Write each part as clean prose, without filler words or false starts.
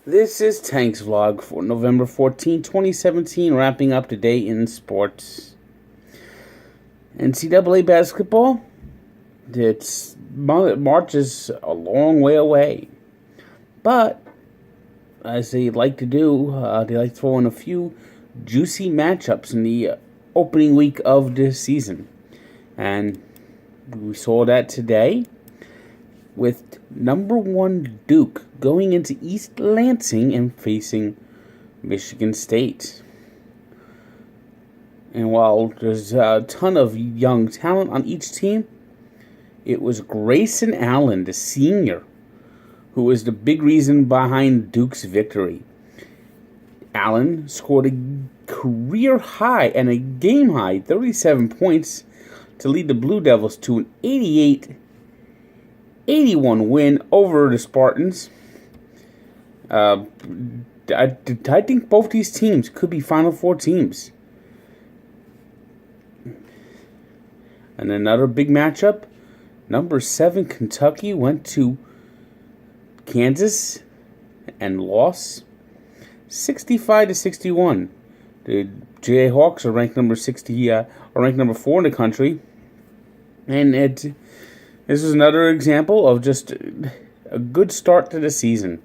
This is Tank's vlog for November 14, 2017, wrapping up today in sports. NCAA basketball, March is a long way away. But, as they like to do, they like to throw in a few juicy matchups in the opening week of this season. And we saw that today with number 1 Duke going into East Lansing and facing Michigan State. And while there's a ton of young talent on each team, it was Grayson Allen, the senior, who was the big reason behind Duke's victory. Allen scored a career high and a game high 37 points to lead the Blue Devils to an 81 win over the Spartans. I think both these teams could be Final Four teams. And another big matchup, number 7 Kentucky went to Kansas and lost 65-61. The Jayhawks are ranked number 4 in the country, and this is another example of just a good start to the season.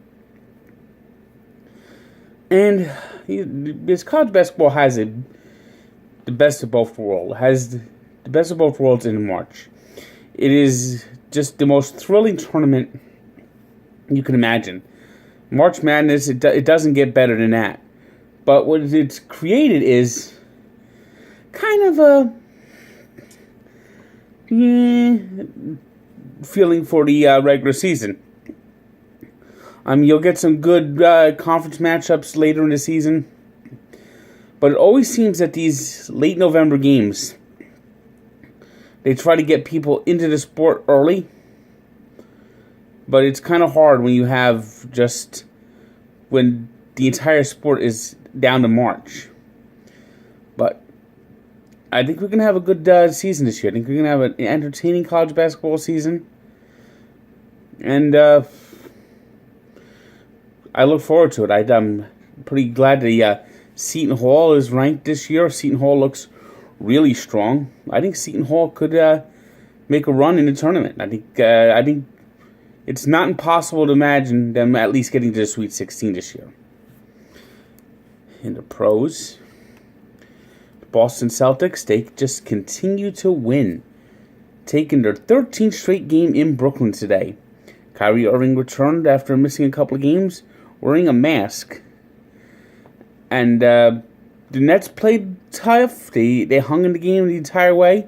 And this college basketball has the best of both worlds. The best of both worlds in March. It is just the most thrilling tournament you can imagine. March Madness, it doesn't get better than that. But what it's created is kind of a feeling for the regular season. You'll get some good conference matchups later in the season. But it always seems that these late November games, they try to get people into the sport early. But it's kind of hard when you have when the entire sport is down to March. But I think we're going to have a good season this year. I think we're going to have an entertaining college basketball season. And I look forward to it. I'm pretty glad that Seton Hall is ranked this year. Seton Hall looks really strong. I think Seton Hall could make a run in the tournament. I think it's not impossible to imagine them at least getting to the Sweet 16 this year. In the pros, the Boston Celtics, they just continue to win, taking their 13th straight game in Brooklyn today. Kyrie Irving returned after missing a couple of games, wearing a mask. And the Nets played tough. They hung in the game the entire way.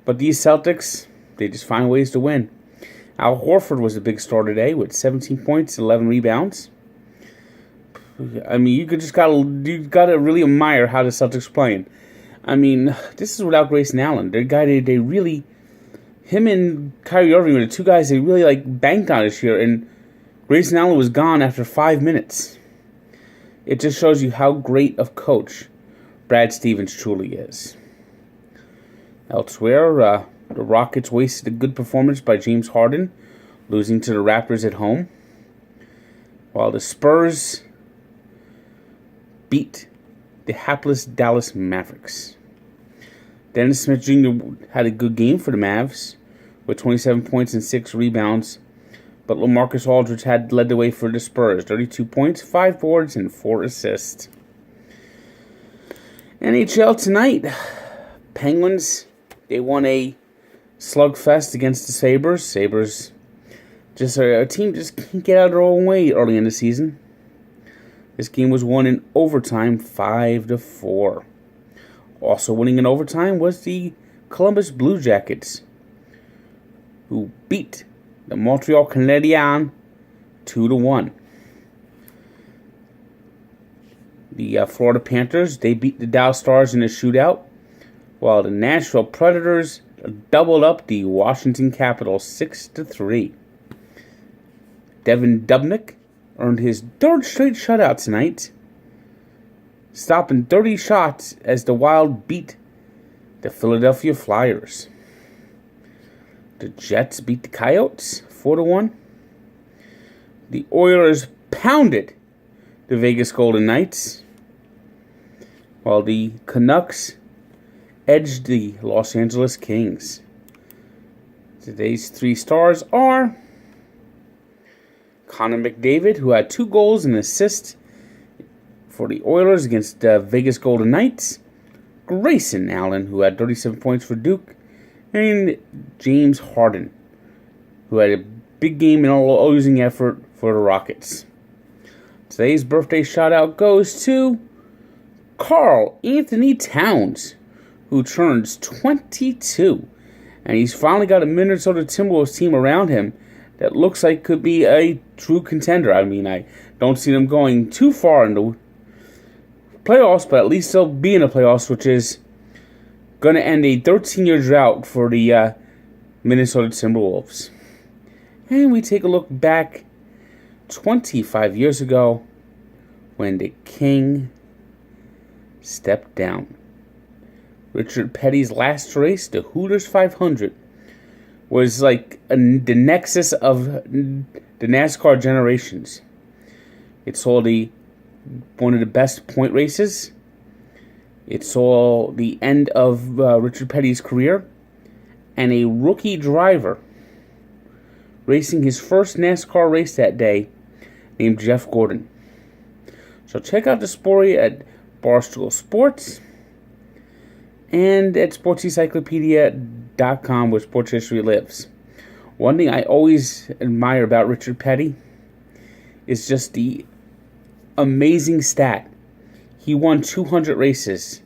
But these Celtics, they just find ways to win. Al Horford was a big star today with 17 points, 11 rebounds. You gotta really admire how the Celtics are playing. This is without Grayson Allen. They're a guy him and Kyrie Irving were the two guys they really banked on this year, and Grayson Allen was gone after 5 minutes. It just shows you how great of coach Brad Stevens truly is. Elsewhere, the Rockets wasted a good performance by James Harden, losing to the Raptors at home, while the Spurs beat the hapless Dallas Mavericks. Dennis Smith Jr. had a good game for the Mavs with 27 points and 6 rebounds, but LaMarcus Aldridge had led the way for the Spurs, 32 points, 5 boards, and 4 assists. NHL tonight, Penguins, they won a slugfest against the Sabres. Sabres, just a team just can't get out of their own way early in the season. This game was won in overtime, 5-4. Also winning in overtime was the Columbus Blue Jackets, who beat the Montreal Canadiens 2-1. The Florida Panthers, they beat the Dallas Stars in a shootout, while the Nashville Predators doubled up the Washington Capitals 6-3. Devin Dubnyk earned his 3rd straight shutout tonight, stopping 30 shots as the Wild beat the Philadelphia Flyers. The Jets beat the Coyotes 4-1. The Oilers pounded the Vegas Golden Knights, while the Canucks edged the Los Angeles Kings. Today's 3 stars are Connor McDavid, who had 2 goals and assists for the Oilers against the Vegas Golden Knights, Grayson Allen, who had 37 points for Duke, and James Harden, who had a big game and all-losing effort for the Rockets. Today's birthday shout-out goes to Karl Anthony Towns, who turns 22, and he's finally got a Minnesota Timberwolves team around him that looks like could be a true contender. I mean, I don't see them going too far into playoffs, but at least they'll be in the playoffs, which is going to end a 13-year drought for the Minnesota Timberwolves. And we take a look back 25 years ago when the King stepped down. Richard Petty's last race, the Hooters 500, was like the nexus of the NASCAR generations. It saw one of the best point races. It saw the end of Richard Petty's career, and a rookie driver racing his first NASCAR race that day named Jeff Gordon. So check out the story at Barstool Sports and at sportsencyclopedia.com, where sports history lives. One thing I always admire about Richard Petty is just the amazing stat. He won 200 races.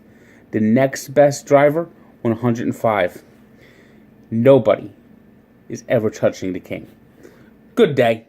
The next best driver won 105. Nobody is ever touching the King. Good day.